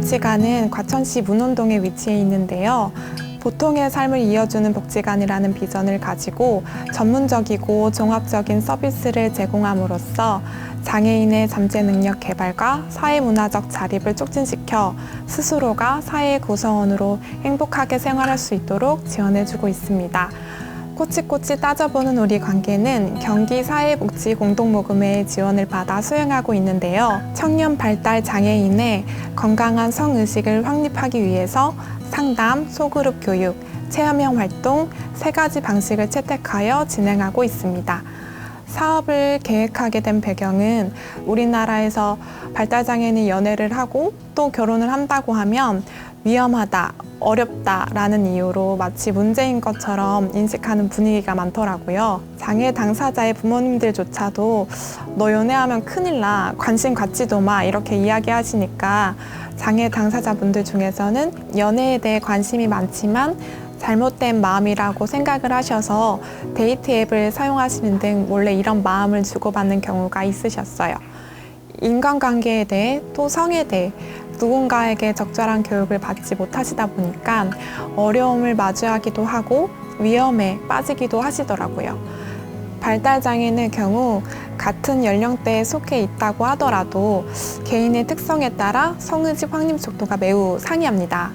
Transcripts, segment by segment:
복지관은 과천시 문원동에 위치해 있는데요. 보통의 삶을 이어주는 복지관이라는 비전을 가지고 전문적이고 종합적인 서비스를 제공함으로써 장애인의 잠재 능력 개발과 사회문화적 자립을 촉진시켜 스스로가 사회의 구성원으로 행복하게 생활할 수 있도록 지원해주고 있습니다. 꼬치꼬치 따져보는 우리 관계는 경기 사회복지 공동모금회의 지원을 받아 수행하고 있는데요. 청년 발달 장애인의 건강한 성의식을 확립하기 위해서 상담, 소그룹 교육, 체험형 활동 3가지 방식을 채택하여 진행하고 있습니다. 사업을 계획하게 된 배경은 우리나라에서 발달장애인이 연애를 하고 또 결혼을 한다고 하면 위험하다, 어렵다라는 이유로 마치 문제인 것처럼 인식하는 분위기가 많더라고요. 장애 당사자의 부모님들조차도 너 연애하면 큰일 나, 관심 갖지도 마 이렇게 이야기하시니까 장애 당사자분들 중에서는 연애에 대해 관심이 많지만 잘못된 마음이라고 생각을 하셔서 데이트 앱을 사용하시는 등 원래 이런 마음을 주고받는 경우가 있으셨어요. 인간관계에 대해 또 성에 대해 누군가에게 적절한 교육을 받지 못하시다 보니까 어려움을 마주하기도 하고 위험에 빠지기도 하시더라고요. 발달장애인의 경우 같은 연령대에 속해 있다고 하더라도 개인의 특성에 따라 성의식 확립 속도가 매우 상이합니다.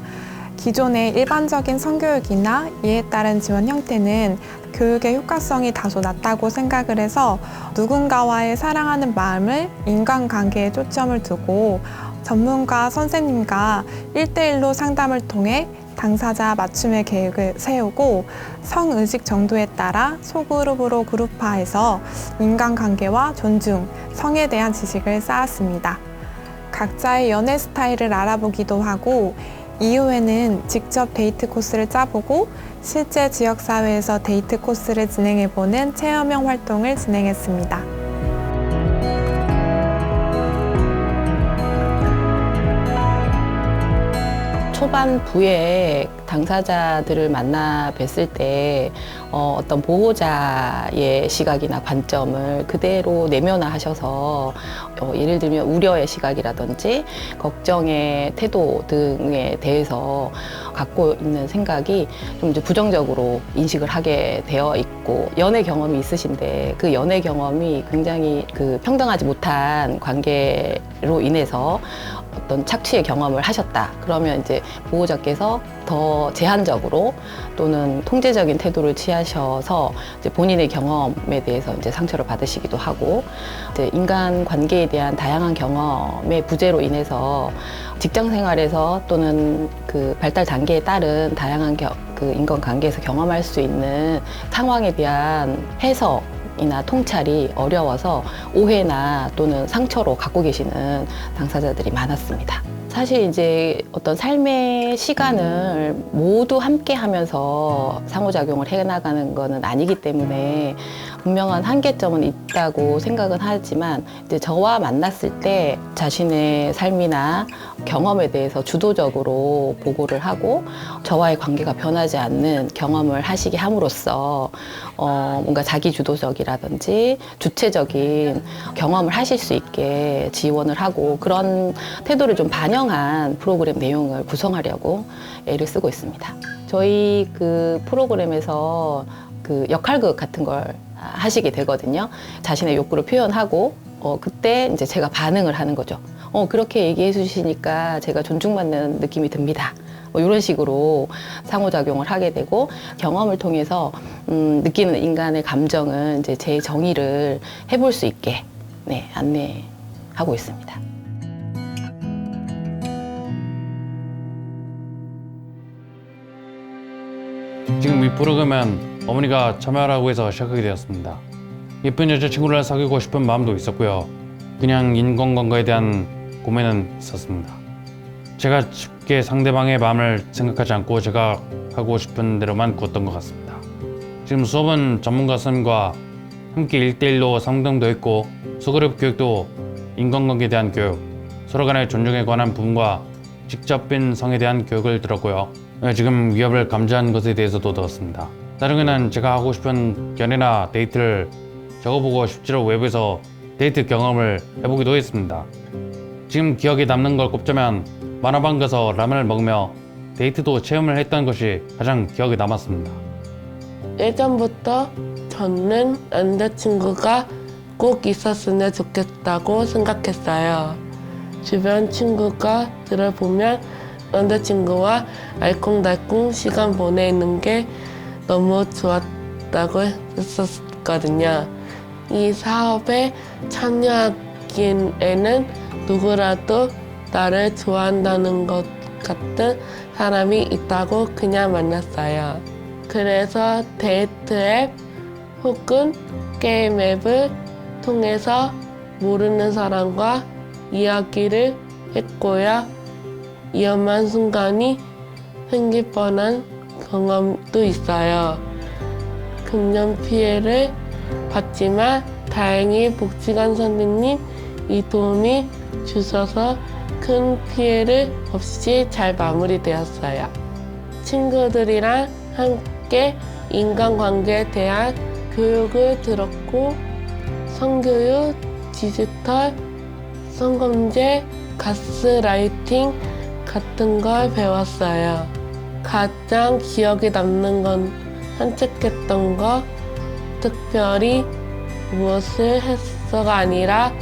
기존의 일반적인 성교육이나 이에 따른 지원 형태는 교육의 효과성이 다소 낮다고 생각을 해서 누군가와의 사랑하는 마음을 인간관계에 초점을 두고 전문가 선생님과 1대1로 상담을 통해 당사자 맞춤의 계획을 세우고 성의식 정도에 따라 소그룹으로 그룹화해서 인간관계와 존중, 성에 대한 지식을 쌓았습니다. 각자의 연애 스타일을 알아보기도 하고 이후에는 직접 데이트 코스를 짜보고 실제 지역사회에서 데이트 코스를 진행해보는 체험형 활동을 진행했습니다. 초반부에 당사자들을 만나 뵀을 때 어떤 보호자의 시각이나 관점을 그대로 내면화하셔서 예를 들면 우려의 시각이라든지 걱정의 태도 등에 대해서 갖고 있는 생각이 좀 이제 부정적으로 인식을 하게 되어 있고 연애 경험이 있으신데 그 연애 경험이 굉장히 그 평등하지 못한 관계로 인해서 어떤 착취의 경험을 하셨다. 그러면 이제 보호자께서 더 제한적으로 또는 통제적인 태도를 취하셔서 이제 본인의 경험에 대해서 이제 상처를 받으시기도 하고 이제 인간 관계에 대한 다양한 경험의 부재로 인해서 직장 생활에서 또는 그 발달 단계에 따른 다양한 그 인간 관계에서 경험할 수 있는 상황에 대한 해석 이나 통찰이 어려워서 오해나 또는 상처로 갖고 계시는 당사자들이 많았습니다. 사실 이제 어떤 삶의 시간을 모두 함께 하면서 상호작용을 해나가는 것은 아니기 때문에 분명한 한계점은 있다고 생각은 하지만 이제 저와 만났을 때 자신의 삶이나 경험에 대해서 주도적으로 보고를 하고 저와의 관계가 변하지 않는 경험을 하시게 함으로써 뭔가 자기주도적이라든지 주체적인 경험을 하실 수 있게 지원을 하고 그런 태도를 좀 반영한 프로그램 내용을 구성하려고 애를 쓰고 있습니다. 저희 그 프로그램에서 그 역할극 같은 걸 하시게 되거든요. 자신의 욕구를 표현하고 그때 이제 제가 반응을 하는 거죠. 그렇게 얘기해 주시니까 제가 존중받는 느낌이 듭니다. 이런 식으로 상호작용을 하게 되고 경험을 통해서 느끼는 인간의 감정은 이제 제 정의를 해볼 수 있게 안내하고 있습니다. 지금 이 프로그램은 어머니가 참여하라고 해서 시작하게 되었습니다. 예쁜 여자친구를 사귀고 싶은 마음도 있었고요. 그냥 인간관계에 대한 고민은 있었습니다. 제가 쉽게 상대방의 마음을 생각하지 않고 제가 하고 싶은 대로만 굴었던 것 같습니다. 지금 수업은 전문가 선생님과 함께 1대1로 상담도 했고 소그룹 교육도 인간관계에 대한 교육, 서로 간의 존중에 관한 부분과 직접인 성에 대한 교육을 들었고요. 지금 위협을 감지한 것에 대해서도 들었습니다. 나중에는 제가 하고 싶은 연애나 데이트를 적어보고 실제로 외부에서 데이트 경험을 해보기도 했습니다. 지금 기억에 남는 걸 꼽자면 만화방 가서 라면을 먹으며 데이트도 체험을 했던 것이 가장 기억에 남았습니다. 예전부터 저는 남자친구가 꼭 있었으면 좋겠다고 생각했어요. 주변 친구가 들어보면 남자친구와 알콩달콩 시간 보내는 게 너무 좋았다고 했었거든요. 이 사업에 참여하기에는 누구라도 나를 좋아한다는 것 같은 사람이 있다고 그냥 만났어요. 그래서 데이트 앱 혹은 게임 앱을 통해서 모르는 사람과 이야기를 했고요. 위험한 순간이 생길 뻔한 경험도 있어요. 금전 피해를 봤지만 다행히 복지관 선생님 이 도움이 주셔서 큰 피해를 없이 잘 마무리되었어요. 친구들이랑 함께 인간관계에 대한 교육을 들었고 성교육, 디지털, 성범죄, 가스라이팅 같은 걸 배웠어요. 가장 기억에 남는 건 산책했던 거, 특별히 무엇을 했어가 아니라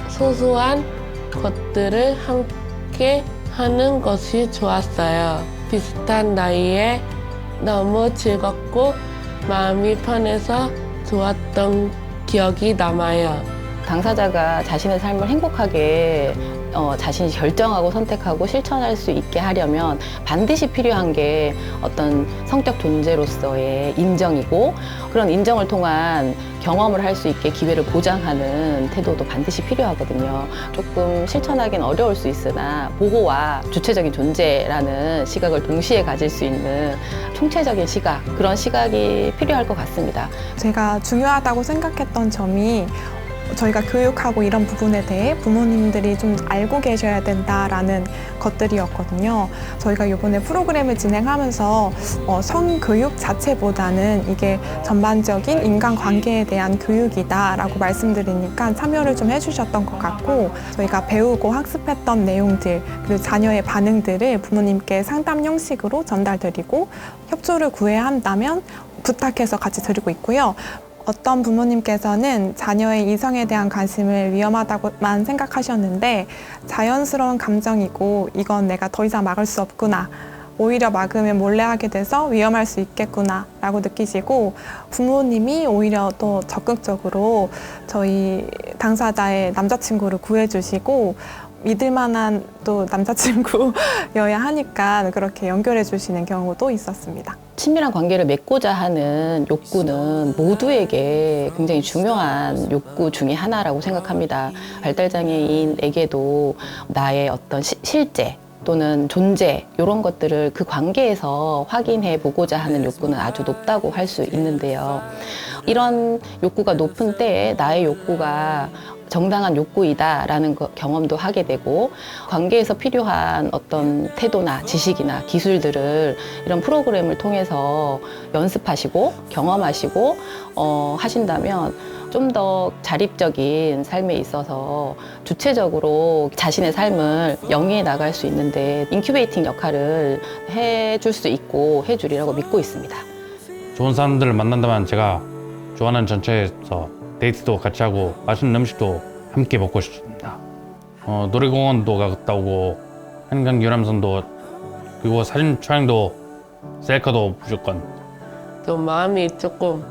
소소한 것들을 함께 하는 것이 좋았어요. 비슷한 나이에 너무 즐겁고 마음이 편해서 좋았던 기억이 남아요. 당사자가 자신의 삶을 행복하게 자신이 결정하고 선택하고 실천할 수 있게 하려면 반드시 필요한 게 어떤 성적 존재로서의 인정이고, 그런 인정을 통한 경험을 할 수 있게 기회를 보장하는 태도도 반드시 필요하거든요. 조금 실천하기는 어려울 수 있으나 보호와 주체적인 존재라는 시각을 동시에 가질 수 있는 총체적인 시각, 그런 시각이 필요할 것 같습니다. 제가 중요하다고 생각했던 점이 저희가 교육하고 이런 부분에 대해 부모님들이 좀 알고 계셔야 된다라는 것들이었거든요. 저희가 이번에 프로그램을 진행하면서 성교육 자체보다는 이게 전반적인 인간관계에 대한 교육이다라고 말씀드리니까 참여를 좀 해주셨던 것 같고, 저희가 배우고 학습했던 내용들 그리고 자녀의 반응들을 부모님께 상담 형식으로 전달드리고 협조를 구해야 한다면 부탁해서 같이 드리고 있고요. 어떤 부모님께서는 자녀의 이성에 대한 관심을 위험하다고만 생각하셨는데 자연스러운 감정이고 이건 내가 더 이상 막을 수 없구나, 오히려 막으면 몰래 하게 돼서 위험할 수 있겠구나 라고 느끼시고 부모님이 오히려 더 적극적으로 저희 당사자의 남자친구를 구해주시고 믿을 만한 또 남자친구여야 하니까 그렇게 연결해 주시는 경우도 있었습니다. 친밀한 관계를 맺고자 하는 욕구는 모두에게 굉장히 중요한 욕구 중에 하나라고 생각합니다. 발달장애인에게도 나의 어떤 실제 또는 존재, 이런 것들을 그 관계에서 확인해 보고자 하는 욕구는 아주 높다고 할 수 있는데요. 이런 욕구가 높은 때에 나의 욕구가 정당한 욕구이다라는 경험도 하게 되고, 관계에서 필요한 어떤 태도나 지식이나 기술들을 이런 프로그램을 통해서 연습하시고 경험하시고 하신다면 좀 더 자립적인 삶에 있어서 주체적으로 자신의 삶을 영위해 나갈 수 있는데 인큐베이팅 역할을 해줄 수 있고 해주리라고 믿고 있습니다. 좋은 사람들을 만난다면 제가 좋아하는 전체에서 데이트도 같이 하고 맛있는 음식도 함께 먹고 싶습니다. 놀이공원도 갔다 오고 한강 유람선도, 그리고 사진 촬영도, 셀카도 무조건. 좀 마음이 조금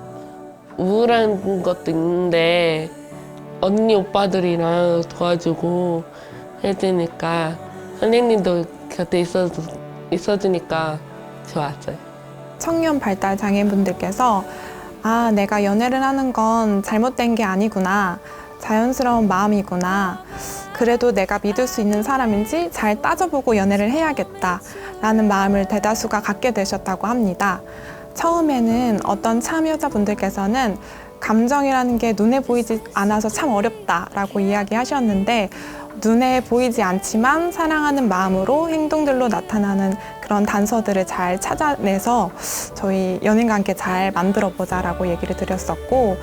우울한 것도 있는데 언니 오빠들이랑 도와주고 해주니까 선생님도 곁에 있어주니까 좋았어요. 청년 발달 장애인분들께서 아, 내가 연애를 하는 건 잘못된 게 아니구나, 자연스러운 마음이구나, 그래도 내가 믿을 수 있는 사람인지 잘 따져보고 연애를 해야겠다 라는 마음을 대다수가 갖게 되셨다고 합니다. 처음에는 어떤 참여자분들께서는 감정이라는 게 눈에 보이지 않아서 참 어렵다라고 이야기하셨는데, 눈에 보이지 않지만 사랑하는 마음으로 행동들로 나타나는 그런 단서들을 잘 찾아내서 저희 연인관계 잘 만들어보자라고 얘기를 드렸었고,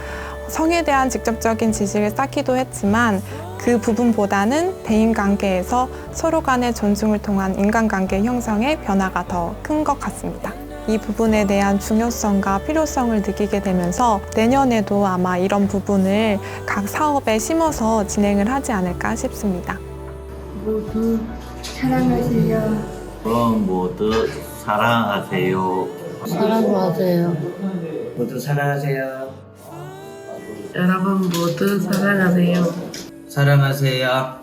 성에 대한 직접적인 지식을 쌓기도 했지만 그 부분보다는 대인관계에서 서로 간의 존중을 통한 인간관계 형성의 변화가 더 큰 것 같습니다. 이 부분에 대한 중요성과 필요성을 느끼게 되면서 내년에도 아마 이런 부분을 각 사업에 심어서 진행을 하지 않을까 싶습니다. 모두 사랑하세요. 모두 사랑하세요. 사랑하세요. 모두 사랑하세요. 여러분 모두 사랑하세요. 사랑하세요.